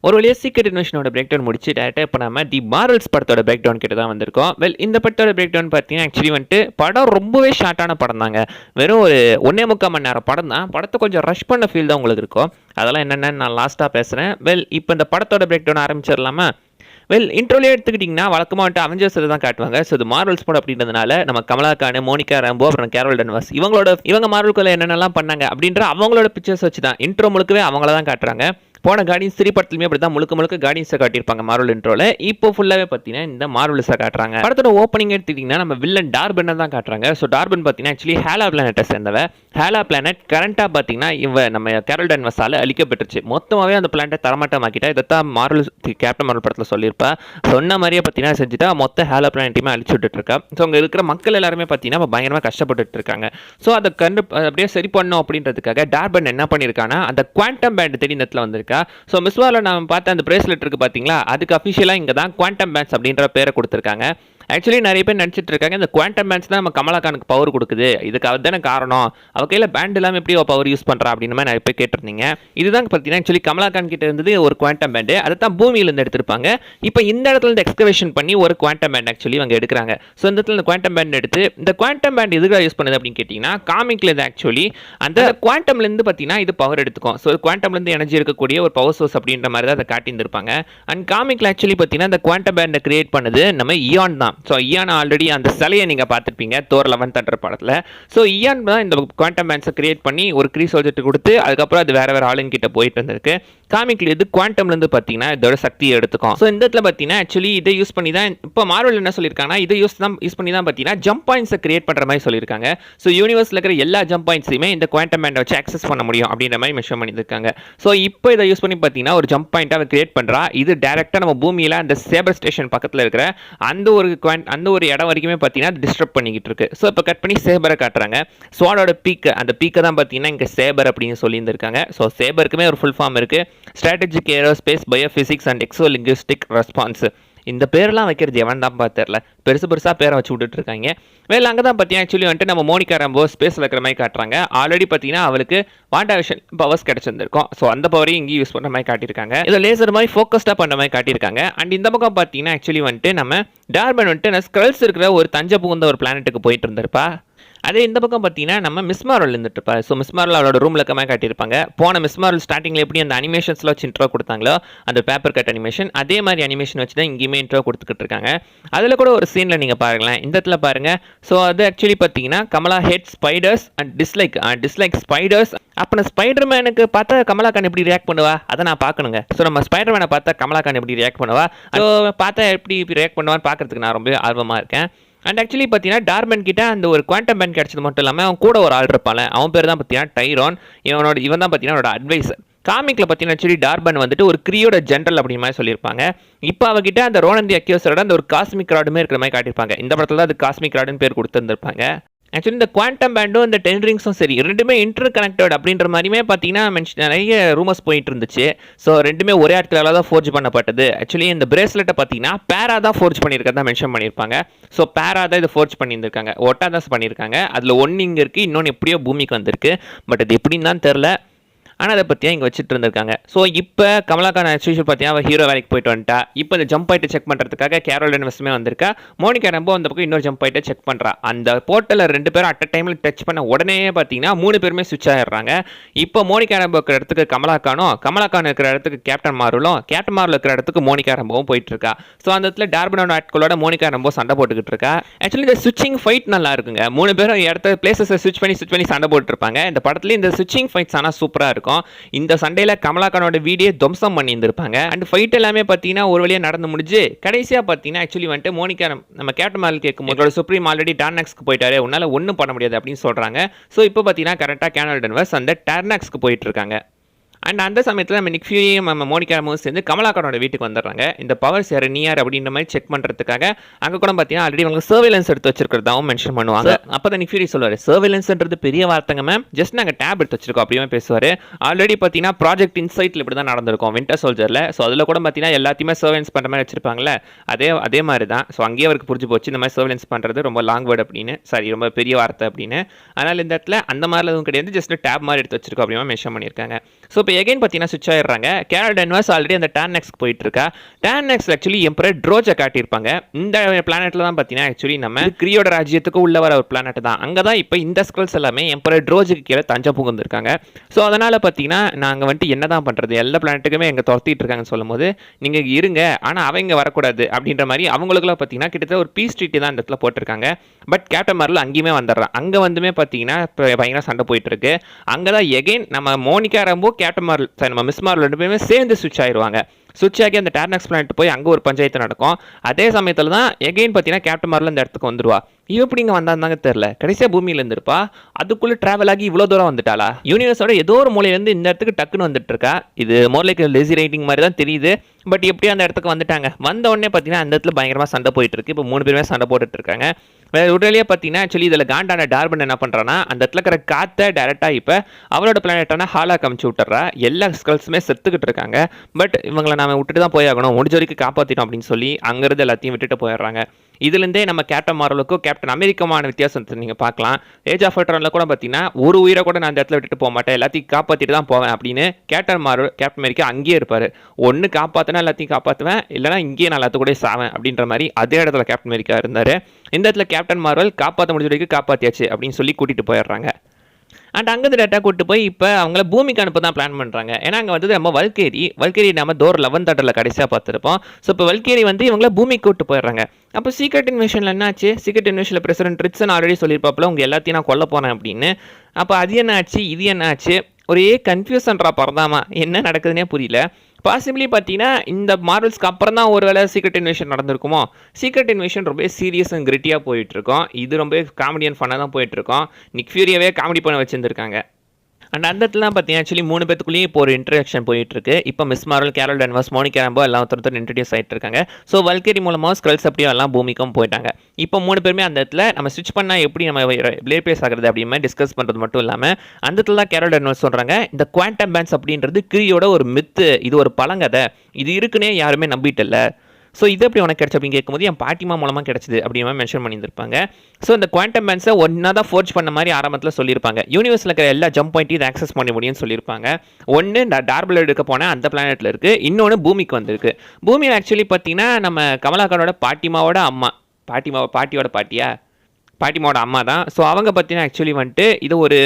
ஒரு வழியாக secret இன்வெஷனோட break down முடிச்சு டேரெக்டாக இப்போ நம்ம தி மார்வல்ஸ் படத்தோட பிரேக் டவுன் கிட்ட தான் வந்திருக்கோம். இந்த படத்தோட பிரேக் டவுன் பார்த்தீங்கன்னா ஆக்சுவலி வந்துட்டு படம் ரொம்பவே ஷார்ட்டான படம் தாங்க. வெறும் ஒரு 1.25 மணி நேரம் படம் தான். படத்தை கொஞ்சம் ரஷ் பண்ண ஃபீல் தான் உங்களுக்கு இருக்கும். அதெல்லாம் என்னென்னு நான் லாஸ்ட்டாக பேசுகிறேன். இப்போ இந்த படத்தோட பிரேக் டவுன் ஆரம்பிச்சிடலாமா? இன்ட்ரோலே எடுத்துக்கிட்டிங்கன்னா வழக்கமாக வந்துட்டு அவெஞ்சர்ஸில் தான் காட்டுவாங்க. ஸோ இது மார்வல்ஸ் படம் அப்படின்றதுனால நம்ம கமலா கான், மோனிகா ராம்போ, அப்புறம் கேரோல் டன்வர்ஸ் இவங்க மார்வல்குள்ள என்னென்னலாம் பண்ணாங்க அப்படின்ற அவங்களோட பிக்சர்ஸ் வச்சு தான் இன்ட்ரோ முழுக்கவே அவங்கள தான் காட்டுறாங்க. போன கார்டியன்ஸ் 3 படத்துலையுமே அப்படி தான் முழுக்க கார்டியன்ஸை காட்டியிருப்பாங்க மார்வல் இன்ட்ரோல. இப்போ ஃபுல்லாகவே பார்த்தீங்கன்னா இந்த மார்வல்ஸை காட்டுறாங்க. படத்தோட ஓப்பனிங் எடுத்துக்கிட்டிங்கன்னா நம்ம வில்லன் டார்பனை தான் காட்டுறாங்க. ஸோ டார்பன் பார்த்தீங்கன்னா ஆக்சுவலி ஹேலா பிளானட்டை சேர்ந்தவ. ஹேலா பிளானட் கரண்ட்டாக பார்த்தீங்கன்னா நம்ம கேரோல் டன்வர்ஸால் அழிக்கப்பட்டுருச்சு. மொத்தமாகவே அந்த பிளானட்டை தரமாட்டமாக்கிட்டா. இதைத்தான் மார்வல் கேப்டன் மார்வல் படத்தில் சொல்லியிருப்பா. சொன்ன மாதிரியே பார்த்தீங்கன்னா செஞ்சுட்டா மொத்த ஹேலா பிளானட்டையுமே அழிச்சு விட்டுட்டு இருக்கா. ஸோ அங்கே இருக்கிற மக்கள் எல்லாருமே பார்த்தீங்கன்னா பயங்கரமாக கஷ்டப்பட்டு இருக்காங்க. ஸோ அதை அப்படியே சரி பண்ணணும் அப்படின்றதுக்காக டார்பன் என்ன பண்ணியிருக்காங்கன்னா அந்த குவாண்டம் பேண்ட் தேடி இந்த இடத்துல வந்திருக்கா. ஸோ மிஸ்வாவில் நம்ம பார்த்த அந்த பிரேஸ்லெட் இருக்குது பார்த்தீங்களா, அதுக்கு அஃபிஷியலாக இங்கே தான் குவாண்டம் பேண்ட்ஸ் அப்படின்ற பேரை கொடுத்துருக்காங்க. ஆக்சுவலி நிறைய பேர் நினச்சிட்டு இருக்காங்க இந்த குவாண்டம் பேண்ட்ஸ் தான் நம்ம கமலாக்கானுக்கு பவர் கொடுக்குது, இதுக்கு அது தானே காரணம், அவ கையில் பேண்ட் இல்லாமல் எப்படி பவர் யூஸ் பண்ணுறா அப்படின்னு மாதிரி நிறைய பேர் கேட்டிருந்தீங்க. இதுதான் பார்த்தீங்கன்னா ஆக்சுவலி கமலாக்கான் கிட்ட இருந்தது ஒரு குவாண்டம் பேண்டு. அதை தான் பூமியிலேருந்து எடுத்திருப்பாங்க. இப்போ இந்த இடத்துல இருந்து எக்ஸ்கவேஷன் பண்ணி ஒரு குவாண்டம் பேண்ட் ஆக்சுவலி அவங்க எடுக்கிறாங்க. ஸோ இந்த இடத்துல இந்த குவாண்டம் பேண்ட் எடுத்து இந்த குவாண்டம் பேண்ட் எதுக்காக யூஸ் பண்ணுது அப்படின்னு கேட்டிங்கன்னா காமிக்கில் இது ஆக்சுவலி அந்த குவாண்டம்லேருந்து பார்த்தீங்கன்னா இது பவர் எடுத்துக்கும். ஸோ குவாண்டம்லேருந்து எனர்ஜி இருக்கக்கூடிய ஒரு பவர் சோர்ஸ் அப்படின்ற மாதிரி தான் அதை காட்டியிருந்திருப்பாங்க. அண்ட் காமிக்கில் ஆக்சுவலி பார்த்தீங்கன்னா இந்த குவாண்டம் பேண்டை கிரியேட் பண்ணது நம்ம இயான் தான். ஸோ இயான் ஆல்ரெடி அந்த சிலையை நீங்கள் பார்த்துருப்பீங்க தோர் 11 தண்டர் படத்தில். ஸோ இயான் தான் இந்த குவாண்டம் பேண்ட்ஸை கிரியேட் பண்ணி ஒரு க்ரீஸ் சோல்ஜர்ட்டு கொடுத்து அதுக்கப்புறம் அது வேறு ஆளுங்க கிட்ட போயிட்டு இருந்திருக்கு. காமிக்கில் இது குவாண்டம்லேருந்து பார்த்தீங்கன்னா இதோட சக்தியை எடுத்துக்கும். ஸோ இந்த இடத்துல பார்த்தீங்கன்னா ஆக்சுவலி இதை யூஸ் பண்ணி தான் இப்போ மார்வல் என்ன சொல்லியிருக்காங்கன்னா இதை யூஸ் பண்ணி தான் பார்த்தீங்கன்னா ஜம்ப் பாயிண்ட்ஸை கிரியேட் பண்ணுற மாதிரி சொல்லியிருக்காங்க. ஸோ யூனிவர்ஸில் இருக்கிற எல்லா ஜம்ப் பாயிண்ட்ஸையுமே இந்த குவாண்டம் பேண்டை வச்சு ஆக்சஸ் பண்ண முடியும் அப்படின்ற மாதிரி மென்ஷன் பண்ணியிருக்காங்க. ஸோ இப்போ இதை யூஸ் பண்ணி பார்த்தீங்கன்னா ஒரு ஜம்ப் பாயிண்ட்டாக கிரியேட் பண்ணுறா. இது டேரெக்டாக நம்ம பூமியில் அந்த சேபர் ஸ்டேஷன் பக்கத்தில் இருக்கிற அந்த ஒரு இடம் வரைக்குமே பார்த்தீங்கன்னா டிஸ்டர்ப் பண்ணிக்கிட்டு இருக்கு. ஸோ இப்போ கட் பண்ணி சேபரை காட்டுறாங்க. ஸ்வாடோட அந்த பீக்கை தான் பார்த்தீங்கன்னா இங்கே சேபர் அப்படின்னு சொல்லியிருந்திருக்காங்க. ஸோ சேபருக்குமே ஒரு ஃபுல் ஃபார்ம் இருக்குது, strategic aerospace biophysics and exolinguistic response. இந்த பேரெல்லாம் வைக்கிறது எவன் தான் பார்த்துரல, பெருசாக பேரை வச்சு விட்டுட்டு இருக்காங்க. அங்கே தான் பார்த்தீங்கன்னா ஆக்சுவலி வந்துட்டு நம்ம மோனிகா ராம்போ ஸ்பேஸில் இருக்கிற மாதிரி காட்டுறாங்க. ஆல்ரெடி பார்த்தீங்கன்னா அவளுக்கு வாண்டாவிஷன் பவர்ஸ் கிடைச்சிருந்திருக்கும். ஸோ அந்த பவரையும் இங்கே யூஸ் பண்ணுற மாதிரி காட்டியிருக்காங்க. இதை லேசர் மாதிரி ஃபோக்கஸ்டாக பண்ணுற மாதிரி காட்டியிருக்காங்க. அண்ட் இந்த பக்கம் பார்த்தீங்கன்னா ஆக்சுவலி வந்துட்டு நம்ம டார்பன் வந்துட்டு ஸ்க்ரல்ஸ் இருக்கிற ஒரு தஞ்சை புகுந்த ஒரு பிளானட்டுக்கு போயிட்டு இருந்திருப்பா. அதே இந்த பக்கம் பார்த்தீங்கன்னா நம்ம மிஸ் மார்வல் இருந்துட்டு இருப்பா. ஸோ மிஸ் மார்வல் அவளோட ரூமில் இருக்கமாக காட்டியிருப்பாங்க. போன மிஸ் மார்வல் ஸ்டார்டிங்கில் எப்படி அந்த அனிமேஷன்ஸில் வச்சு இன்ட்ரோ கொடுத்தாங்களோ அந்த பேப்பர் கட் அனிமேஷன், அதே மாதிரி அனிமேஷன் வச்சு தான் இங்கேயுமே இன்ட்ரோ கொடுத்துக்கிட்டு இருக்காங்க. அதில் கூட ஒரு சீனில் நீங்கள் பாருங்களேன், இந்த இடத்துல பாருங்கள். ஸோ அது ஆக்சுவலி பார்த்தீங்கன்னா Kamala hate spiders and dislike spiders. அப்போ நான் ஸ்பைடர் மேனுக்கு பார்த்தா கமலாக்கான் எப்படி ரியாக்ட் பண்ணுவா அதை நான் பார்க்கணுங்க. ஸோ நம்ம ஸ்பைடர் மேனை பார்த்தா கமலாக்கான் எப்படி ரியாக்ட் பண்ணுவா, ஸோ பார்த்தா எப்படி ரியாக்ட் பண்ணுவான்னு பார்க்கறதுக்கு நான் ரொம்ப ஆர்வமாக இருக்கேன். அண்ட் ஆக்சுவலி பார்த்தீங்கன்னா டார்பன் கிட்ட அந்த ஒரு குவாண்டம் பேண்ட் கிடைச்சது மட்டும் இல்லாமல் அவன் கூட ஒரு ஆள் இருப்பான். அவன் பேர் தான் பார்த்தீங்கன்னா டைரான். இவன் தான் பார்த்தீங்கன்னா அவனோட அட்வைசர். காமிக்கில் பார்த்தீங்கன்னா ஆக்சுவலி டார்பன் வந்துட்டு ஒரு கிரியோட ஜென்ரல் அப்படிங்கிற மாதிரி சொல்லியிருப்பாங்க. இப்போ அவகிட்ட அந்த ரோனந்தி அக்யூசரோட அந்த ஒரு காஸ்மிக் ராடுமே இருக்கிற மாதிரி காட்டியிருப்பாங்க. இந்த படத்தில் தான் அது காஸ்மிக் ராடுன்னு பேர் கொடுத்துருந்துருப்பாங்க. ஆக்சுவலி இந்த குவாண்டம் பேண்டும் இந்த 10 ரிங்ஸும் சரி ரெண்டுமே இன்டர் கனெக்டட் அப்படின்ற மாதிரியுமே பார்த்தீங்கன்னா நிறைய ரூமர்ஸ் போயிட்டு இருந்துச்சு. ஸோ ரெண்டுமே ஒரே இடத்துல தான் ஃபோர்ஜ் பண்ணப்பட்டது. ஆக்சுவலி இந்த பிரேஸ்லெட்டை பார்த்தீங்கன்னா பேரா தான் ஃபோர்ஜ் பண்ணியிருக்கதான் மென்ஷன் பண்ணியிருப்பாங்க. ஸோ பேரா தான் இதை ஃபோர்ஜ் பண்ணியிருந்திருக்காங்க, ஒட்டா தான் பண்ணியிருக்காங்க. அதில் ஒன்று இங்கே இருக்குது, இன்னொன்று எப்படியோ பூமிக்கு வந்திருக்கு. பட் அது எப்படின்னு தான் தெரில. ஆனால் அதை பற்றியா இங்கே வச்சுட்டு இருந்திருக்காங்க. ஸோ இப்போ கமலாக்கான் ஆக்சுவலி பார்த்தீங்கன்னா அவள் ஹீரோ வேலைக்கு போயிட்டு வந்துட்டா. இப்போ இந்த ஜம்ப் ஆகிட்டு செக் பண்ணுறதுக்காக கேரோல் டன்வர்ஸுமே வந்திருக்கா. மோனிகா ராம்போ அந்த பக்கம் இன்னொரு ஜம்ப் ஆகிட்டு செக் பண்ணுறா. அந்த போர்ட்டலில் 2 பேரும் அட் அ டைமில் டச் பண்ண உடனே பார்த்தீங்கன்னா 3 பேருமே சுவிட்ச் ஆகிடுறாங்க. இப்போ மோனிகா ராம்போ இருக்கிற இடத்துக்கு கமலாக்கான் இருக்கிற இடத்துக்கு கேப்டன் மார்வலும் இருக்கிற இடத்துக்கு மோனிகா ராம்போவும் போயிட்டு இருக்கா. ஸோ அந்த இடத்துல டார்பனோட ஆட்களோட மோனிகா ராம்போ சண்டை போட்டுக்கிட்டு இருக்கா. ஆக்சுவலி இந்த ஸ்விட்சிங் ஃபைட் நல்லா இருக்குங்க. 3 பேரும் இடத்த பிளேசஸை ஸ்விட்ச் பண்ணி சண்டை போட்டுருப்பாங்க. இந்த படத்துல இந்த ஸ்விட்சிங் ஃபைட்ஸ் ஆனால் சூப்பராக இருக்கும். இந்த சண்டையில் கமலாக்கானோட வீடியோ துவம்சம் பண்ணியிருந்திருப்பாங்க. அண்ட் ஃபைட் எல்லாமே பார்த்தீங்கன்னா ஒரு வழியாக நடந்து முடிஞ்சு கடைசியாக பார்த்தீங்கன்னா ஆக்சுவலி வந்துட்டு மோனிகா நம்ம கேப்டன் மார்வல் கேட்கும் போது சுப்ரீம் ஆல்ரெடி டார்னாக்ஸ்க்கு போயிட்டாரு, உன்னால் ஒன்றும் பண்ண முடியாது அப்படின்னு சொல்கிறாங்க. ஸோ இப்போ பார்த்தீங்கன்னா கரெக்டாக கேரோல் டன்வர்ஸ் அந்த டார்னாக்ஸ்க்கு போயிட்டு இருக்காங்க. அண்ட் அந்த சமயத்தில் நம்ம நிக் ஃபியூரியும் நம்ம மோனிகா ராம்போவும் சேர்ந்து கமலாக்கானோட வீட்டுக்கு வந்துடுறாங்க. இந்த பவர்ஸ் யார் நீ யார் அப்படின்ற மாதிரி செக் பண்ணுறதுக்காக. அங்கே கூட பார்த்தீங்கன்னா ஆல்ரெடி அவங்க சர்வேலன்ஸ் எடுத்து வச்சிருக்கிறதாவும் மென்ஷன் பண்ணுவாங்க. அப்போ தான் நிக் ஃபியூரி சொல்லுவார், சர்வேலன்ஸ்ன்றது பெரிய வார்த்தைங்க மேம், ஜஸ்ட் நாங்கள் டேப் எடுத்து வச்சிருக்கோம் அப்படியே பேசுவார். ஆல்ரெடி பார்த்தீங்கன்னா ப்ராஜெக்ட் இன்சைட்டில் இப்படி தான் நடந்திருக்கும் வின்டர் சோல்ஜரில். ஸோ அதில் கூட பார்த்தீங்கன்னா எல்லாத்தையுமே சர்வேலன்ஸ் பண்ணுற மாதிரி வச்சிருப்பாங்களே, அதே மாதிரி தான். ஸோ அங்கேயே அவருக்கு புரிஞ்சு போச்சு இந்த மாதிரி சர்வேலன்ஸ் பண்ணுறது ரொம்ப லாங் வேர்டு அப்படின்னு, ரொம்ப பெரிய வார்த்தை அப்படின்னு. அதனால் இந்த இடத்துல அந்த மாதிரிலாம் எதுவும் கிடையாது, ஜஸ்ட் டேப் மாதிரி எடுத்து வச்சிருக்கோம் அப்படியே மென்ஷன் பண்ணியிருக்காங்க. ஸோ இப்போ எகைன் பார்த்தீங்கன்னா ஸ்விட்ச் ஆயிடுறாங்க. கேரல் டென்வர்ஸ் ஆல்ரெடி அந்த டார்னெக்ஸ்க்கு போயிட்டு இருக்கா. டார்னெக்ஸ் ஆக்சுவலி எம்பரர் ட்ரோஜை காட்டியிருப்பாங்க. இந்த பிளானெட்டில் தான் பார்த்தீங்கன்னா ஆக்சுவலி நம்ம கிரியோட ராஜ்யத்துக்கு உள்ள வர ஒரு பிளானட் தான். அங்கே தான் இப்போ இந்த ஸ்கல்ஸ் எல்லாமே எம்பரர் ட்ரோஜுக்கு கீழே தஞ்சம் புகுந்திருக்காங்க. ஸோ அதனால் பார்த்தீங்கன்னா நாங்கள் வந்துட்டு என்ன தான் பண்ணுறது, எல்லா பிளானட்டுக்குமே எங்கே துரத்திட்டு இருக்காங்கன்னு சொல்லும்போது நீங்கள் இருங்க, ஆனால் அவங்க வரக்கூடாது அப்படின்ற மாதிரி அவங்களுக்குலாம் பார்த்தீங்கன்னா கிட்டத்தட்ட ஒரு பீஸ் ட்ரீட்டி தான் இந்த இடத்துல போட்டிருக்காங்க. பட் கேப்டன் மார்வல் அங்கேயுமே வந்துடுறான். அங்கே வந்துமே பார்த்தீங்கன்னா பயங்கர சண்டை போயிட்டு இருக்கு. அங்கே தான் எகைன் நம்ம மோனிகா ரம்போ கேப்டன் மார்வல் நம்ம மிஸ் மார்வல் ரெண்டு பேருமே சேர்ந்து ஸ்விட்ச் ஆயிடுவாங்க. ஸ்விட்ச் ஆகி அந்த டார்னெக்ஸ் பிளானட் போய் அங்கே ஒரு பஞ்சாயத்து நடக்கும். அதே சமயத்தில் தான் எகைன் பார்த்தீங்கன்னா கேப்டன் மார்வல் இந்த இடத்துக்கு வந்துடுவா. இவ எப்படி இங்கே வந்தாங்க தெரியல, கடைசியாக பூமியிலேருந்து இருப்பா. அதுக்குள்ளே ட்ராவல் ஆகி இவ்வளோ தூரம் வந்துட்டாளா? யூனிவர்ஸோட ஏதோ ஒரு மூலையிலேருந்து இந்த இடத்துக்கு டக்குன்னு வந்துட்டு இருக்கா. இது மோர் லைக் லேசி ரைட்டிங் மாதிரி தான் தெரியுது. பட் எப்படி அந்த இடத்துக்கு வந்துட்டாங்க? வந்த உடனே பார்த்தீங்கன்னா அந்த இடத்துல பயங்கரமாக சண்டை போயிட்டு இருக்கு. இப்போ 3 பேருமே சண்டை போட்டுட்டு இருக்காங்க. வேறு உடனே பார்த்தீங்கன்னா ஆக்சுவலி இதில் காண்டான டார்பன் என்ன பண்ணுறான்னா அந்த இடத்துல இருக்கிற காற்றை டேரெக்டாக இப்போ அவளோட பிளானட்டான ஹாலாக கமிச்சு விட்டுறா. எல்லா ஸ்கல்ஸுமே செத்துக்கிட்டு இருக்காங்க. பட் இவங்களை நம்ம விட்டுட்டு தான் போயாகணும், முடிஞ்ச வரைக்கும் காப்பாற்றிட்டோம் அப்படின்னு சொல்லி அங்கேருந்து எல்லாத்தையும் விட்டுட்டு போயிடுறாங்க. இதுலேருந்தே நம்ம கேப்டன் மார்வலுக்கும் கேப்டன் அமெரிக்கான வித்தியாசத்தை நீங்கள் பார்க்கலாம். ஏஜ் ஆஃப் அல்ட்ரானில் கூட பார்த்தீங்கன்னா ஒரு உயிரை கூட நான் அந்த இடத்துல விட்டுட்டு போக மாட்டேன், எல்லாத்தையும் காப்பாற்றிட்டு தான் போவேன் அப்படின்னு கேப்டன் அமெரிக்கா அங்கேயே இருப்பார். ஒன்று காப்பாற்றினா எல்லாத்தையும் காப்பாற்றுவேன், இல்லைனா இங்கேயே நான் எல்லாத்து கூட சாவேன் அப்படின்ற மாதிரி அதே இடத்துல கேப்டன் அமெரிக்கா இருந்தார். இந்த இடத்துல கேப்டன் மார்வல் காப்பாற்ற முடிஞ்ச வரைக்கும் காப்பாற்றியாச்சு அப்படின்னு சொல்லி கூட்டிகிட்டு போயிடுறாங்க. அண்ட் அங்கேருந்து டேட்டா கூட்டு போய் இப்போ அவங்கள பூமிக்கு அனுப்ப தான் பிளான் பண்ணுறாங்க. ஏன்னா அங்கே வந்து நம்ம வல்கேரி நம்ம தோர் 11 தட்டில் கடைசியாக பார்த்துருப்போம். ஸோ இப்போ வல்கேரி வந்து இவங்கள பூமிக்கு கூட்டு போயிடுறாங்க. அப்போ சீக்ரெட் இன்வேஷனில் என்னாச்சு? சீக்ரெட் இன்வேஷனில் பிரசிடென்ட் ரிட்சன் ஆல்ரெடி சொல்லியிருப்பாப்புல உங்கள் எல்லாத்தையும் நான் கொல்ல போனேன் அப்படின்னு. அப்போ அது என்ன ஆச்சு, இது என்ன ஆச்சு? ஒரே கன்ஃபியூஷன்ரா பரதாமா, என்ன நடக்குதுன்னே புரியல. பாசிபிளி பார்த்தீங்கன்னா இந்த மார்வல்ஸ்க்கு அப்புறம் தான் ஒரு வேளை சீக்ரெட் இன்வேஷன் நடந்திருக்குமோ. சீக்ரெட் இன்வேஷன் ரொம்ப சீரியஸ் அண்ட் கிரிட்டியாக போயிட்டுருக்கோம். இது ரொம்ப காமெடி அண்ட் ஃபன்னாக தான் போயிட்டுருக்கோம். நிக் ஃபியூரியாவே காமெடி பண்ண வச்சுருந்துருக்காங்க. அண்ட் அந்த இடத்துல பார்த்தீங்கன்னா ஆக்சுவலி 3 பேத்துக்குள்ளேயே இப்போ ஒரு இன்ட்ரடக்ஷன் போயிட்டு இருக்கு. இப்போ Miss Marvel, Carol Danvers, Monica Rambeau எல்லாம் ஒருத்தர் இன்ட்ரடியூஸ் ஆகிட்டு இருக்காங்க. ஸோ வல்கேரி மூலமாக ஸ்க்ரல்ஸ் அப்படியே எல்லாம் பூமிக்கும் போயிட்டாங்க. இப்போ 3 பேருமே அந்த இடத்துல நம்ம ஸ்விட்ச் பண்ணால் எப்படி நம்ம பிளேட் பேஸ் ஆகிறது அப்படின்னு டிஸ்கஸ் பண்ணுறது மட்டும் இல்லாமல் அந்த இடத்துல தான் கேரல் டென்வர்ஸ் சொல்கிறாங்க இந்த குவாண்டம் பேன்ஸ் அப்படின்றது கிரியோட ஒரு மித்து, இது ஒரு பழங்கதை, இது இருக்குன்னே யாருமே நம்பிட்டு இல்லை. ஸோ இது எப்படி உனக்கு கிடச்சி அப்படின்னு கேட்கும்போது என் பாட்டிமா மூலமாக கிடச்சிது அப்படின்னு மென்ஷன் பண்ணியிருப்பாங்க. ஸோ இந்த குவாண்டம் பேன்ஸை ஒன்றா தான் ஃபோர்ஜ் பண்ண மாதிரி ஆரம்பத்தில் சொல்லியிருப்பாங்க. யூனிவர்ஸில் இருக்கிற எல்லா ஜம்ப் பாயிண்ட்டையும் இதை ஆக்சஸ் பண்ண முடியும்னு சொல்லியிருப்பாங்க. ஒன்று நான் டார்பிள் எடுக்க போனேன் அந்த பிளானெட்டில் இருக்குது, இன்னொன்று பூமிக்கு வந்திருக்கு. பூமியில் ஆக்சுவலி பார்த்தீங்கன்னா நம்ம கமலாக்கரோட பாட்டிமாவோட அம்மா, பாட்டிமாவோட அம்மா தான். ஸோ அவங்க பார்த்தீங்கன்னா ஆக்சுவலி வந்துட்டு இது ஒரு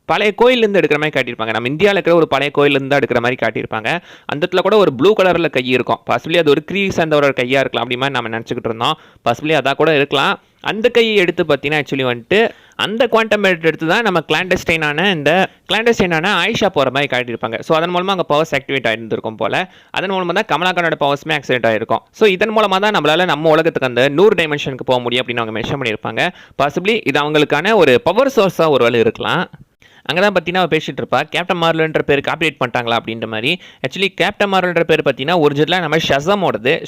பழைய கோயிலேருந்து எடுக்கிற மாதிரி காட்டியிருப்பாங்க. நம்ம இந்தியாவில் இருக்கிற ஒரு பழைய கோயிலேருந்து தான் எடுக்கிற மாதிரி காட்டியிருப்பாங்க. அந்த இடத்துல கூட ஒரு ப்ளூ கலரில் கை இருக்கும். பாசிபிளி அது ஒரு க்ரீஸ் அந்த ஒரு கையாக இருக்கலாம் அப்படி மாதிரி நம்ம நினச்சிக்கிட்டு இருந்தோம். பாசிபிளி அதான் கூட இருக்கலாம். அந்த கையை எடுத்து பார்த்தீங்கன்னா ஆக்சுவலி வந்துட்டு அந்த குவாண்டம் எடுத்து தான் நம்ம கிளாண்டஸ்டைனான ஆயிஷா போகிற மாதிரி காட்டியிருப்பாங்க. ஸோ அதன் மூலமாக அங்கே பவர்ஸ் ஆக்டிவேட் ஆகிருந்திருக்கும் போல். அதன் மூலமாக தான் கமலாக்கனோட பவர்ஸுமே ஆக்சிடென்ட் ஆகிருக்கும். ஸோ இதன் மூலமாக தான் நம்மளால் நம்ம உலகத்துக்கு அந்த 100 டைமென்ஷனுக்கு போக முடியும் அப்படின்னு அவங்க மென்ஷன் பண்ணியிருப்பாங்க. பாசிபிளி இது அவங்களுக்கான ஒரு பவர் சோர்ஸாக ஒரு வேலை இருக்கலாம். அங்கே தான் பார்த்தீங்கன்னா அவள் பேசிகிட்டு இருப்பா கேப்டன் மார்வல்ன்ற பேர் காப்பிரேட் பண்ணிட்டாங்களா அப்படின்ற மாதிரி. ஆக்சுவலி கேப்டன் மார்வல்ன்ற பேர் பார்த்தீங்கன்னா ஒரிஜினலாக நம்ம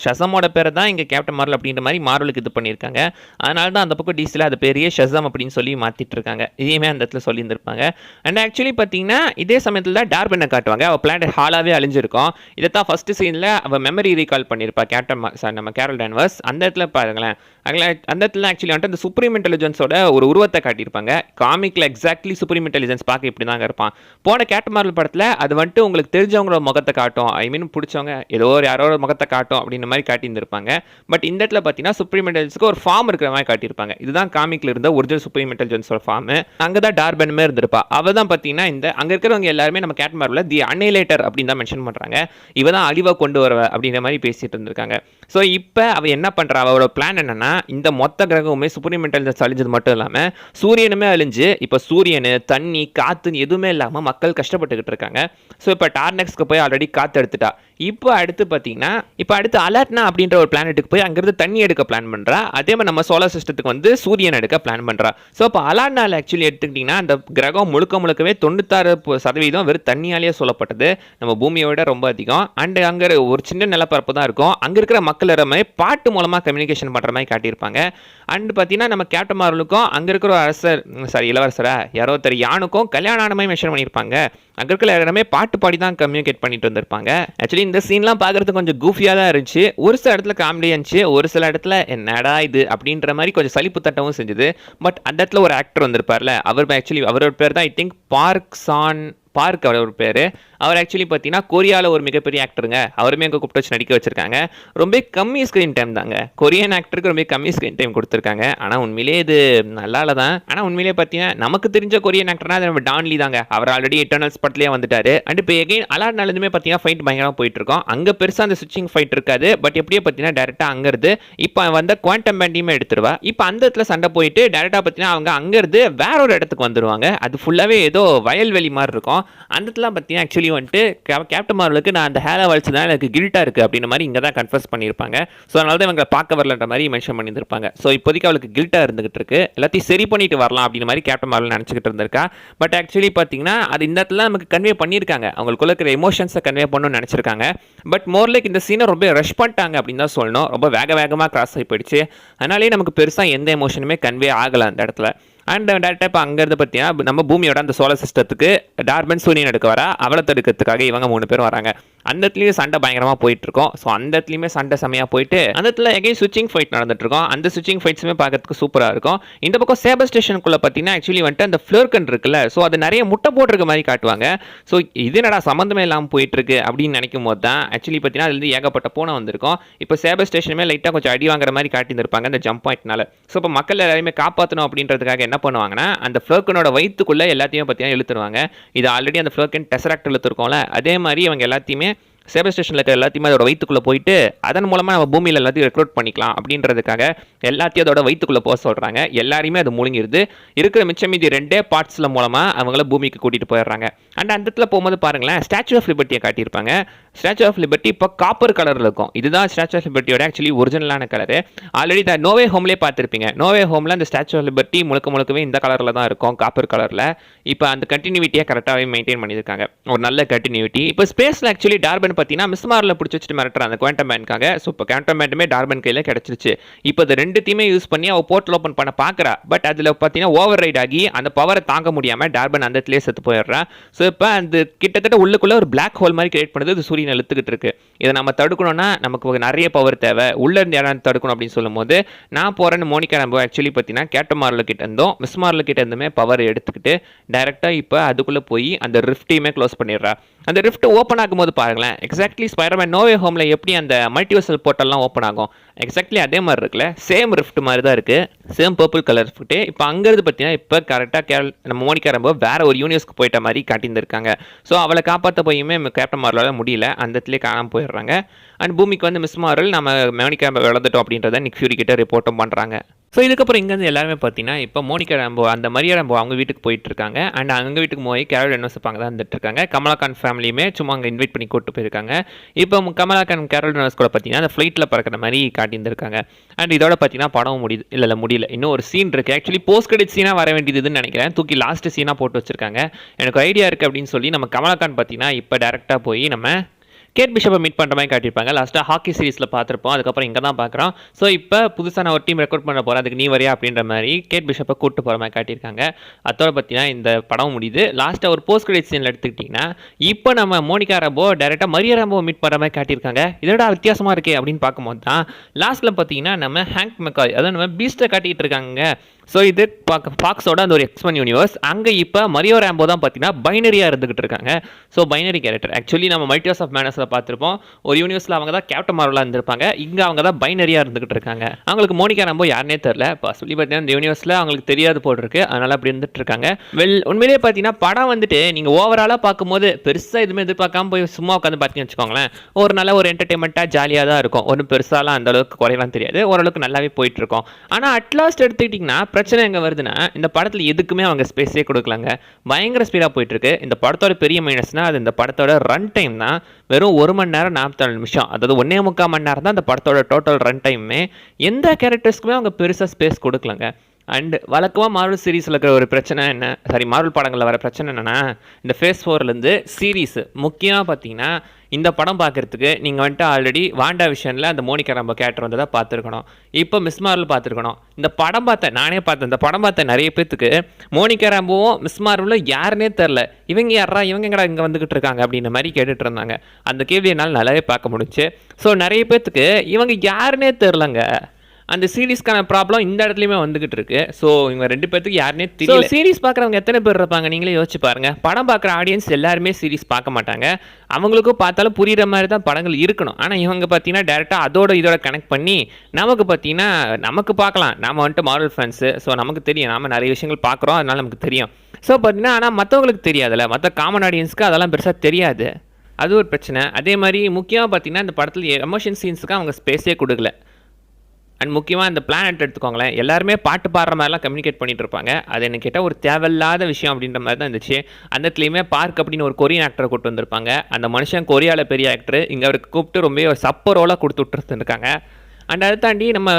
ஷசமோட பேர் தான் இங்கே கேப்டன் மார்வல் அப்படின்ற மாதிரி மார்வலுக்கு இது பண்ணியிருக்காங்க. அதனால தான் அந்த பக்கம் டிசியில் அது பேரையே ஷசம் அப்படின்னு சொல்லி மாற்றிட்டு இருக்காங்க. இதையுமே அந்த இடத்துல சொல்லியிருந்திருப்பாங்க. அண்ட் ஆக்சுவலி பார்த்தீங்கன்னா இதே சமயத்தில் தான் டார்பனை காட்டுவாங்க. அவள் பிளானட் ஹாலாகவே அழிஞ்சிருக்கும். இதை தான் ஃபஸ்ட்டு சீனில் அவள் மெமரி ரீகால் பண்ணியிருப்பா நம்ம கேரல் டென்வர்ஸ். அந்த இடத்துல பாருங்களேன், அந்த இடத்துல ஆக்சுவலி வந்துட்டு அந்த சுப்ரீம் இன்டெலிஜென்ஸோட ஒரு உருவத்தை காட்டியிருப்பாங்க. காமிக்கில் எக்ஸாக்ட்லி சுப்ரீம் இன்டெலிஜென்ஸ் பார்க்க இப்படி தாங்க இருப்பான். போன கேப்டன் மார்வல் படத்தில் அது வந்துட்டு உங்களுக்கு தெரிஞ்சவங்களோட முகத்தை காட்டும், ஐ மீன் பிடிச்சவங்க ஏதோ ஒரு யாரோட முகத்தை காட்டும் அப்படின்ற மாதிரி காட்டியிருந்திருப்பாங்க. பட் இந்த இடத்துல பார்த்தீங்கன்னா சுப்ரீம் இன்டெலிஜென்ஸுக்கு ஒரு ஃபார்ம் இருக்கிற மாதிரி காட்டியிருப்பாங்க. இதுதான் காமிக்கில் இருந்த ஒரிஜினல் சுப்ரீம் இன்டெலிஜென்ஸோட ஃபார்ம். அங்கே தான் டார்பனுமே இருந்திருப்பா. அவள் தான் பார்த்தீங்கன்னா இந்த அங்கே இருக்கிறவங்க எல்லாருமே நம்ம கேப்டன் மார்வலில் தி அன்னைலேட்டர் அப்படின்னு தான் மென்ஷன் பண்ணுறாங்க. இவ தான் அழிவை கொண்டு வரவ அப்படின்ற மாதிரி பேசிட்டு இருந்திருக்காங்க. ஸோ இப்போ அவள் என்ன பண்ணுறா, அவளோட பிளான் என்னன்னா இந்த மொத்த கிரகமுமே சுப்ரீம் இன்டெலிஜென்ஸ் அழிஞ்சது மட்டும் இல்லாமல் சூரியனுமே அழிஞ்சு இப்போ சூரியனு தண்ணி காற்றுன்னு எதுவுமே இல்லாமல் மக்கள் கஷ்டப்பட்டுக்கிட்டு இருக்காங்க. ஸோ இப்போ டார்னெக்ஸ்க்கு போய் ஆல்ரெடி காற்று எடுத்துட்டா. இப்போ அடுத்து அலர்ட்னா அப்படின்ற ஒரு பிளானெட்டுக்கு போய் அங்கிருந்து தண்ணி எடுக்க பிளான் பண்ணுறா. அதே மாதிரி நம்ம சோலார் சிஸ்டத்துக்கு வந்து சூரியன் எடுக்க பிளான் பண்ணுறா. ஸோ இப்போ அலர்ட்னால் ஆக்சுவலி எடுத்துக்கிட்டிங்கன்னா அந்த கிரகம் முழுக்கவே 96% வெறும் தண்ணியாலேயே சொல்லப்பட்டது. நம்ம பூமியை விட ரொம்ப அதிகம். அண்ட் அங்கே ஒரு சின்ன நிலப்பரப்பு தான் இருக்கும். அங்கே இருக்கிற மக்கள் எல்லாமே பாட்டு மூலமாக கம்யூனிகேஷன் பண்ணுற மாதிரி காட்டியிருப்பாங்க. அண்ட் பார்த்தீங்கன்னா நம்ம கேப்டன் மார்வலுக்கும் அங்கே இருக்கிற இளவரசரா யாரோ யானுக்கும் கல்யாணம் ஆன மாதிரி மென்ஷன் பண்ணியிருப்பாங்க. அங்கே இருக்கிற எல்லாருமே பாட்டு பாடி தான் கம்யூனிகேட் பண்ணிட்டு வந்திருப்பாங்க. ஆக்சுவலி இந்த சீன்லாம் பார்க்குறதுக்கு கொஞ்சம் கூஃபியாக தான் இருந்துச்சு. ஒரு சில இடத்துல காமெடி இருந்துச்சு, ஒரு சில இடத்துல என்னடா இது அப்படின்ற மாதிரி கொஞ்சம் சலிப்பு தட்டவும் செஞ்சுது. பட் அந்த இடத்துல ஒரு ஆக்டர் வந்திருப்பார்ல, அவரோட பேர் தான் ஐ திங்க் பார்க் அவர் பேர். அவர் ஆக்சுவலி பார்த்தீங்கன்னா கொரியாவில் ஒரு மிகப்பெரிய ஆக்டருங்க. அவருமே அங்கே கூப்பிட்டு வச்சு நடிக்க வச்சிருக்காங்க. ரொம்ப கம்மி ஸ்க்ரீன் டைம் தாங்க. கொரியன் ஆக்டருக்கு ரொம்ப கம்மி ஸ்க்ரீன் டைம் கொடுத்துருக்காங்க. ஆனால் உண்மையிலே இது நல்லா தான். ஆனால் உண்மையிலே பார்த்தீங்கன்னா நமக்கு தெரிஞ்ச கொரியன் ஆக்டர்னா அது நம்ம டான்லி தாங்க. அவர் ஆல்ரெடி எட்டர்னல்ஸ் படத்துலேயே வந்துட்டாரு. அண்ட் இப்போ எகைன் அலாட்னாலுமே பார்த்தீங்கன்னா ஃபைட் பயங்கரமாக போயிட்டு இருக்கோம். அங்கே பெருசாக அந்த ஸ்விட்சிங் ஃபைட் இருக்காது. பட் எப்படியே பார்த்தீங்கன்னா டேரெக்டாக அங்கேருந்து இப்போ வந்த குவாண்டம் பேண்டையுமே எடுத்துருவா. இப்போ அந்த இடத்துல சண்டை போயிட்டு டேரெக்டாக பார்த்தீங்கன்னா அவங்க அங்கேருந்து வேற ஒரு இடத்துக்கு வந்துடுவாங்க. அது ஃபுல்லாகவே ஏதோ வயல்வெளி மாதிரி இருக்கும். அந்த இடத்துல பார்த்தீங்கன்னா ஆக்சுவலி வந்துட்டு கேப்டன் மார்வலுக்கு நான் அந்த ஹேரை வலிச்சுதான் எனக்கு கில்ட்டாக இருக்குது அப்படின்ற மாதிரி இங்கே தான் கன்ஃபர்ஸ் பண்ணியிருப்பாங்க. ஸோ அதனால தான் இவங்க பார்க்க வரலன்ற மாதிரி மென்ஷன் பண்ணியிருப்பாங்க. ஸோ இப்போதைக்கு அவளுக்கு கில்ட்டாக இருந்துகிட்டு இருக்கு. எல்லாத்தையும் சரி பண்ணிட்டு வரலாம் அப்படின்ற மாதிரி கேப்டன் மார்வல் நினச்சிக்கிட்டு இருந்திருக்கா. பட் ஆக்சுவலி பார்த்தீங்கன்னா அது இந்த இடத்துல நமக்கு கன்வே பண்ணியிருக்காங்க. அவங்களுக்குள்ள இருக்கிற எமோஷன்ஸை கன்வே பண்ணணும்னு நினச்சிருக்காங்க. பட் மோர் லைக் இந்த சீனை ரொம்ப ரஷ் பண்ணிட்டாங்க அப்படின்னு தான் சொல்லணும். ரொம்ப வேகமாக கிராஸ் ஆகி போயிடுச்சு. அதனாலே நமக்கு பெருசாக எந்த எமோஷனுமே கன்வே ஆகலை அந்த இடத்துல. அண்ட் டேரக்டாக இப்போ அங்கேருந்து பார்த்தீங்கன்னா நம்ம பூமியோட அந்த சோலார் சிஸ்டத்துக்கு டார்பன் சூரியன் எடுக்க வரா. அவளை தடுக்கிறதுக்காக இவங்க 3 பேர் வராங்க. அந்த இடத்துலையும் சண்டை பயங்கரமாக போயிட்டு இருக்கோம். ஸோ அந்த இடத்துலையுமே சண்டை செமையாக போயிட்டு அந்த இடத்துல எகைன் ஸ்விட்சிங் ஃபைட் நடந்துட்டு இருக்கோம். அந்த ஸ்விட்சிங் ஃபைட்ஸுமே பார்க்கறதுக்கு சூப்பராக இருக்கும். இந்த பக்கம் சேபர் ஸ்டேஷனுக்குள்ளே பார்த்தீங்கன்னா ஆக்சுவலி வந்துட்டு அந்த ஃப்ளோர்கன் இருக்குல்ல, ஸோ அது நிறைய முட்டை போட்டிருக்க மாதிரி காட்டுவாங்க. ஸோ இது என்னடா சம்மந்தமே இல்லாமல் போயிட்டு இருக்கு அப்படின்னு நினைக்கும் போது தான் ஆக்சுவலி பார்த்தீங்கன்னா அதுலேருந்து ஏகப்பட்ட பூனை வந்திருக்கும். இப்போ சேபர் ஸ்டேஷனுமே லைட்டாக கொஞ்சம் அடி வாங்குற மாதிரி காட்டியிருப்பாங்க அந்த ஜம்ப் பாயிண்ட்னால. ஸோ இப்போ மக்கள் எல்லாருமே காப்பாற்றணும் அப்படின்றதுக்காக என்ன பண்ணுவாங்கன்னா அந்த ஃப்ளோர்கனோட வயிற்றுக்குள்ளே எல்லாத்தையும் பார்த்தீங்கன்னா இழுத்துருவாங்க. இது ஆல்ரெடி அந்த ஃப்ளோர்கன் டெசராக்ட் இழுத்துருக்கோம்ல, அதே மாதிரி அவங்க எல்லாத்தையுமே சேபர் ஸ்டேஷனில் இருக்கிற எல்லாத்தையுமே அதோட வயிற்றுக்குள்ளே போயிட்டு அதன் மூலமாக நம்ம பூமியில் எல்லாத்தையும் ரெக்ரூட் பண்ணிக்கலாம் அப்படின்றதுக்காக எல்லாத்தையும் அதோட வயிற்றுக்குள்ளே போக சொல்கிறாங்க. எல்லாரையுமே அது முழுங்கிடுது. இருக்கிற மிச்சம் மீதி 2 பார்ட்ஸில் மூலமாக அவங்கள பூமிக்கு கூட்டிகிட்டு போயிடுறாங்க. அண்ட் அந்த இடத்துல போகும்போது பாருங்களேன் ஸ்டாச்சு ஆஃப் லிபர்ட்டியை காட்டியிருப்பாங்க. ஸ்டாச்சு ஆஃப் லிபர்ட்டி இப்போ காப்பர் கலரில் இருக்கும். இதுதான் ஸ்டாச்சு ஆஃப் லிபர்ட்டியோட ஆக்சுவலி ஒரிஜினலான கலரு. ஆல்ரெடி நோவே ஹோம்லேயே பார்த்துருப்பீங்க. நோவே ஹோமில் அந்த ஸ்டாச்சு ஆஃப் லிபர்ட்டி முழுக்கவே இந்த கலரில் தான் இருக்கும், காப்பர் கலரில். இப்போ அந்த கண்டினியூட்டியை கரெக்டாகவே மெயின்டைன் பண்ணியிருக்காங்க. ஒரு நல்ல கண்டினியூட்டி. இப்போ ஸ்பேஸில் ஆக்சுவலி டார்பன் பார்த்தீங்கன்னா மிஸ் மார்வலை பிடிச்சி வச்சுட்டு மிரட்டுற அந்த குவாண்டம் பேண்ட்காக. ஸோ இப்போ குவாண்டம் பேண்டுமே டார்பன் கையில் கிடச்சிருச்சு. இப்போ இது 2த்தையுமே யூஸ் பண்ணி அவள் போர்ட்டல் ஓப்பன் பண்ண பார்க்குறா. பட் அதில் பார்த்தீங்கன்னா ஓவர் ரைட் ஆகி அந்த பவரை தாங்க முடியாமல் டார்பன் அந்த இடத்துலேயே செத்து போயிடுறா. ஸோ இப்போ அந்த கிட்டத்தட்ட உள்ளுக்குள்ளே ஒரு பிளாக் ஹோல் மாதிரி கிரியேட் பண்ணுது. இது சூரியனை இழுத்துக்கிட்டு இருக்கு. இதை நம்ம தடுக்கணும்னா நமக்கு நிறைய பவர் தேவை. உள்ள இருந்து யாரும் தடுக்கணும் அப்படின்னு சொல்லும் போது நான் போகிறேன்னு மோனிகா ராம்போ ஆக்சுவலி பார்த்தீங்கன்னா கேப்டன் மார்வல் கிட்ட இருந்தோம் மிஸ் மார்வல் கிட்ட இருந்துமே பவர் எடுத்துக்கிட்டு டைரெக்டாக இப்போ அதுக்குள்ளே போய் அந்த ரிஃப்டையுமே க்ளோஸ் பண்ணிடுறா. அந்த ரிஃப்ட் ஓப்பன் ஆகும்போது பாருங்களேன் எக்ஸாக்ட்லி ஸ்பைடர்மேன் நோவே ஹோமில் எப்படி அந்த மல்டிவர்சல் போர்ட்டல்லாம் ஓப்பன் ஆகும் எக்ஸாக்ட்லி அதே மாதிரி இருக்குல்ல, சேம் ரிஃப்ட் மாதிரி தான் இருக்குது. Same purple colour rift. இப்போ அங்கேருந்து பார்த்தீங்கன்னா இப்போ கரெக்டாக நம்ம மோனிகா ராம்போ வேற ஒரு யூனிவர்ஸ்க்கு போயிட்ட மாதிரி காட்டியிருந்திருக்காங்க. ஸோ அவளை காப்பாற்ற போயுமே கேப்டன் மார்வலால் முடியல. அந்த இடத்துலேயே காணாமல் போயிடுறாங்க. அண்ட் பூமிக்கு வந்து மிஸ் மார்வல் நம்ம மோனிகா ராம்போ விளந்துட்டோம் அப்படின்றத நிக் ஃபியூரி கிட்ட ரிப்போர்ட்டும் பண்ணுறாங்க. ஸோ இதுக்கப்புறம் இங்கேருந்து எல்லாருமே பார்த்தீங்கன்னா இப்போ மோனிகா ராம்போ அந்த மரியா ராம்போ அவங்க வீட்டுக்கு போயிட்டு இருக்காங்க. அண்ட் அங்கே வீட்டுக்கு போய் கேரல் ரெனோஸ் அங்கே தான் வந்துட்டு இருக்காங்க. கமலாகான் ஃபேமிலியுமே சும்மா அங்கே இன்வைட் பண்ணி கூப்பிட்டு போயிருக்காங்க. இப்போ கமலாகான் கேரல் ரெனோஸ் கூட பார்த்தீங்கன்னா அந்த ஃப்ளைட்டில் பறக்கிற மாதிரி காட்டியிருந்திருக்காங்க. அண்ட் இதோட பார்த்தீங்கன்னா படம் முடியல. இன்னும் ஒரு சீன் இருக்குது. ஆக்சுவலி போஸ்ட் கிரெடிட் சீனாக வர வேண்டியதுன்னு நினைக்கிறேன். தூக்கி லாஸ்ட் சீனாக போட்டு வச்சிருக்காங்க. எனக்கு ஐடியா இருக்குது அப்படின்னு சொல்லி நம்ம கமலாகான் பார்த்தீங்கன்னா இப்போ டேரெக்டாக போய் நம்ம கேட் பிஷப்பை மீட் பண்ணுற மாதிரி காட்டியிருப்பாங்க. லாஸ்ட்டாக ஹாக்கி சீரிஸில் பார்த்துருப்போம். அதுக்கப்புறம் இங்கே தான் பார்க்குறோம். ஸோ இப்போ புதுசாக நான் ஒரு டீம் ரெக்கார்ட் பண்ண போகிறேன், அதுக்கு நீ வரையா அப்படின்ற மாதிரி கேட் பிஷப்பை கூப்பிட்டு போகிற மாதிரி காட்டியிருக்காங்க. அதோட பார்த்தீங்கன்னா இந்த படம் முடியுது. லாஸ்ட்டாக ஒரு போஸ்ட் கிரெடிட் சீனில் எடுத்துக்கிட்டிங்கன்னா இப்போ நம்ம மோனிகா ராம்போ டேரெக்டாக மரியா ராம்போ மீட் பண்ணுற மாதிரி காட்டியிருக்காங்க. இதோட வித்தியாசமாக இருக்கே அப்படின்னு பார்க்கும்போது தான் லாஸ்ட்டில் பார்த்தீங்கன்னா நம்ம ஹேங்க் மெக்காய் அதாவது நம்ம பீஸ்ட்டை காட்டிகிட்டு இருக்காங்க. ஸோ இது ஃபாக்ஸோட அந்த ஒரு X-Men யூனிவர்ஸ். அங்கே இப்போ மரியோ ராம்போ தான் பார்த்தீங்கன்னா பைனரியாக இருந்துகிட்டு இருக்காங்க. ஸோ பைனரி கேரக்டர் ஆக்சுவலி நம்ம மல்டிவர்ஸ் ஆஃப் மேனஸில் பார்த்துருப்போம். ஒரு யூனிவர்ஸில் அவங்க தான் கேப்டன் மார்வலாக இருந்திருப்பாங்க. இங்கே அவங்க தான் பைனரியாக இருந்துகிட்டு இருக்காங்க. அவங்களுக்கு மோனிகா ராம்போ யாருனே தெரில. இப்போ சொல்லி பார்த்தீங்கன்னா இந்த யூனிவர்ஸில் அவங்களுக்கு தெரியாது போட்டிருக்கு. அதனால் அப்படி இருந்துட்டு இருக்காங்க. உண்மையிலேயே பார்த்தீங்கன்னா படம் வந்துட்டு நீங்கள் ஓவராலாக பார்க்கும்போது பெருசாக எதுவுமே எதிர்பார்க்காம போய் சும்மா உட்காந்து பார்த்தீங்கன்னு வச்சுக்கோங்களேன், ஒரு நல்ல ஒரு என்டர்டைன்மெண்ட்டாக ஜாலியாக தான் இருக்கும். ஒன்றும் பெருசாலாம் அந்த அளவுக்கு குறையலாம் தெரியாது. ஓரளவுக்கு நல்லாவே போயிட்டு இருக்கோம். ஆனால் அட்லாஸ்ட் எடுத்துக்கிட்டிங்கன்னா பிரச்சனை எங்கே வருதுன்னா இந்த படத்தில் எதுக்குமே அவங்க ஸ்பேஸே கொடுக்கலாங்க. பயங்கர ஸ்பீடாக போயிட்டுருக்கு. இந்த படத்தோட பெரிய மைனஸ்னால் அது இந்த படத்தோட ரன் டைம் தான். வெறும் 1 மணி நேரம் 44 நிமிஷம், அதாவது 1.25 மணி நேரம் தான் இந்த படத்தோட டோட்டல் ரன் டைமே. எந்த கேரக்டர்ஸ்க்குமே அவங்க பெருசாக ஸ்பேஸ் கொடுக்கலங்க. அண்ட் வழக்கமாக மார்வல் சீரீஸில் இருக்கிற ஒரு பிரச்சனை என்ன, மார்வல் படங்களில் வர பிரச்சனை என்னென்னா இந்த ஃபேஸ் 4லேருந்து சீரீஸு முக்கியமாக பார்த்தீங்கன்னா இந்த படம் பார்க்குறதுக்கு நீங்கள் வந்துட்டு ஆல்ரெடி வாண்டா விஷனில் அந்த மோனிகா ராம்போ கேரக்டர் வந்து தான் பார்த்துருக்கணும். இப்போ மிஸ் மார்வல் பார்த்துருக்கணும். இந்த படம் நானே பார்த்தேன். இந்த படம் பார்த்த நிறைய பேத்துக்கு மோனிகா ராம்போவும் மிஸ் மார்வலும் யாருன்னே தெரில. இவங்க யாரா, இவங்க எங்கடா இங்கே வந்துக்கிட்டு இருக்காங்க அப்படின்ற மாதிரி கேட்டுட்டு இருந்தாங்க. அந்த கேள்வி என்னால் நல்லாவே பார்க்க முடிஞ்சு. ஸோ நிறைய பேத்துக்கு இவங்க யாருன்னே தெரிலங்க. அந்த சீரிஸ்க்கான ப்ராப்ளம் இந்த இடத்துலையுமே வந்துகிட்டு இருக்கு. ஸோ இவங்க 2 பேத்துக்கு யாருன்னே தெரியல. சீரிஸ் பார்க்குறவங்க எத்தனை பேர் இருப்பாங்க நீங்களே யோசிச்சு பாருங்க. படம் பார்க்குற ஆடியன்ஸ் எல்லாருமே சீரிஸ் பார்க்க மாட்டாங்க. அவங்களுக்கும் பார்த்தாலும் புரியுற மாதிரி தான் படங்கள் இருக்கணும். ஆனால் இவங்க பார்த்தீங்கன்னா டேரெக்டாக இதோட கனெக்ட் பண்ணி நமக்கு பார்த்தீங்கன்னா நமக்கு பார்க்கலாம். நாம் வந்துட்டு மார்வல் ஃபேன்ஸு. ஸோ நமக்கு தெரியும், நாம் நிறைய விஷயங்கள் பார்க்குறோம், அதனால நமக்கு தெரியும். ஸோ பார்த்தீங்கன்னா ஆனால் மற்றவங்களுக்கு தெரியாதுல்ல, மற்ற காமன் ஆடியன்ஸ்க்கு அதெல்லாம் பெருசாக தெரியாது. அது ஒரு பிரச்சனை. அதே மாதிரி முக்கியமாக பார்த்தீங்கன்னா இந்த படத்தில் எமோஷன் சீன்ஸுக்கு அவங்க ஸ்பேஸே கொடுக்கல. அண்ட் முக்கியமாக இந்த பிளானட் எடுத்துக்கோங்களேன், எல்லாருமே பாட்டு பாடுற மாதிரிலாம் கம்யூனிகேட் பண்ணிட்டு இருப்பாங்க. அது என்ன கேட்டால் ஒரு தேவையில்லாத விஷயம் அப்படின்ற மாதிரி தான் இருந்துச்சு. அந்த இடத்துலையுமே பார்க் அப்படின்னு ஒரு கொரியன் ஆக்டரை கூப்பிட்டு வந்திருப்பாங்க. அந்த மனுஷன் கொரியாவில் பெரிய ஆக்டர், இங்கே அவருக்கு கூப்பிட்டு ரொம்ப சப்ப ரோலாக கொடுத்து விட்டுருந்துருக்காங்க. அண்ட் அதை தாண்டி நம்ம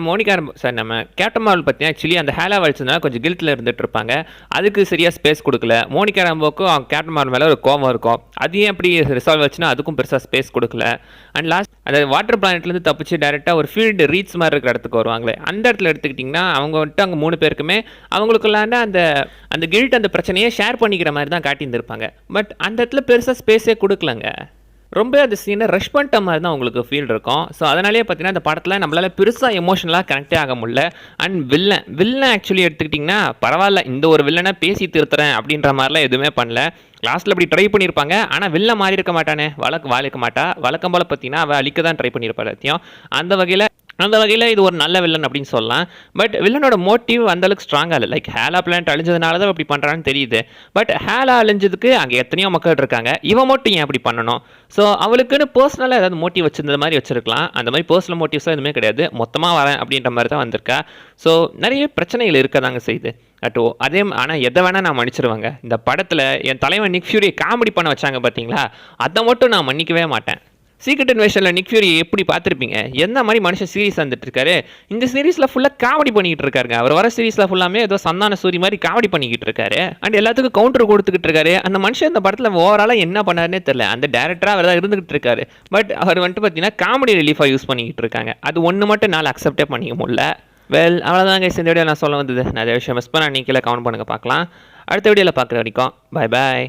மோனிகா சார் நம்ம கேப்டன் மார்வல் பற்றி ஆக்சுவலி அந்த ஹேலா வலிச்சுனா கொஞ்சம் கில்ட்டில் இருந்துட்டு இருப்பாங்க. அதுக்கு சரியாக ஸ்பேஸ் கொடுக்கல. மோனிகா ராம்போக்கும் அவங்க கேப்டன் மார்வல் மேலே ஒரு கோவம் இருக்கும். அதையும் எப்படி ரிசால்வ் ஆச்சுன்னா அதுக்கும் பெருசாக ஸ்பேஸ் கொடுக்கல. அண்ட் லாஸ்ட் அந்த வாட்டர் பிளானட்லேருந்து தப்பிச்சு டேரெக்டாக ஒரு ஃபீல்டு ரீச் மாதிரி இருக்கிற இடத்துக்கு வருவாங்களே, அந்த இடத்துல எடுத்துக்கிட்டிங்கன்னா அவங்க வந்துட்டு அங்கே 3 பேருக்குமே அவங்களுக்குள்ளாண்ட அந்த கில்ட் அந்த பிரச்சனையை ஷேர் பண்ணிக்கிற மாதிரி தான் காட்டியிருந்திருப்பாங்க. பட் அந்த இடத்துல பெருசாக ஸ்பேஸே கொடுக்கலங்க. ரொம்ப அந்த சீனை ரஷ் பண்ணிட்ட மாதிரி தான் உங்களுக்கு ஃபீல் இருக்கும். ஸோ அதனாலேயே பார்த்தீங்கன்னா அந்த படத்தில் நம்மளால் பெருசாக எமோஷனலாக கனெக்டே ஆக முடியல. அண்ட் வில்லன் ஆக்சுவலி எடுத்துக்கிட்டிங்கன்னா பரவாயில்ல, இந்த ஒரு வில்லனை பேசி திருத்துறேன் அப்படின்ற மாதிரிலாம் எதுவுமே பண்ணல. லாஸ்ட்டில் அப்படி ட்ரை பண்ணியிருப்பாங்க. ஆனால் வில்ல மாறி இருக்க மாட்டானே, வாழிக்க மாட்டா. வழக்கம் போல் பார்த்தீங்கன்னா அவள் அழிக்க தான் ட்ரை பண்ணியிருப்பா எல்லாத்தையும். அந்த வகையில் இது ஒரு நல்ல வில்லன் அப்படின்னு சொல்லலாம். பட் வில்லனோட மோட்டிவ் அந்தளவுக்கு ஸ்ட்ராங்காக இல்லை. லைக் ஹேலா பிளான்ட் அழிஞ்சதுனால தான் அப்படி பண்ணுறான்னு தெரியுது. பட் ஹேலா அழிஞ்சதுக்கு அங்கே எத்தனையோ மக்கள் இருக்காங்க, இவன் மட்டும் ஏன் அப்படி பண்ணணும்? ஸோ அவளுக்குன்னு பர்சனலாக ஏதாவது மோட்டிவ் வச்சிருந்த மாதிரி வச்சிருக்கலாம். அந்த மாதிரி பர்சனல் மோட்டிவ்ஸாக எதுவுமே கிடையாது. மொத்தமாக வரேன் அப்படின்ற மாதிரி தான் வந்திருக்கா. ஸோ நிறைய பிரச்சனைகள் இருக்க தாங்க செய்யுது. ஆனால் எதை வேணால் நான் மன்னிச்சிருவாங்க. இந்த படத்தில் என் தலைவன் நிக் ஃபியூரியை காமெடி பண்ண வச்சாங்க பார்த்தீங்களா, அதை மட்டும் நான் மன்னிக்கவே மாட்டேன். சீக்ரெட் இன்வேஷனில் நிக் ஃபியூரி எப்படி பார்த்துருப்பீங்க, எந்த மாதிரி மனுஷன் சீரிஸ் வந்துட்டு இருக்காரு. இந்த சீரிஸில் ஃபுல்லாக காமெடி பண்ணிக்கிட்டு இருக்காருங்க. அவர் வர சீரிஸில் ஃபுல்லாமே ஏதோ சந்தான சூரி மாதிரி காமெடி பண்ணிக்கிட்டு இருக்காரு. அண்ட் எல்லாத்துக்கும் கவுண்டர் கொடுத்துக்கிட்டு இருக்காரு. அந்த மனுஷன் இந்த படத்தில் ஓவராலாக என்ன பண்ணாருன்னே தெரியல. அந்த டேரக்டராக அவர் தான் இருந்துகிட்டு இருக்காரு. பட் அவர் வந்துட்டு பார்த்தீங்கன்னா காமெடி ரிலீஃபாக யூஸ் பண்ணிக்கிட்டு இருக்காங்க. அது ஒன்று மட்டும் நான் அக்செப்டே பண்ணிக்க முடியல. வெல் அவ்வளோதாங்க இந்த வீடியோ நான் சொல்ல வந்தது. நான் அதே விஷயம் மிஸ் பண்ண நீங்களே கவுண்ட் பண்ணுங்க பார்க்கலாம். அடுத்த வீடியோவில் பார்க்குற வரைக்கும் பாய் பாய்.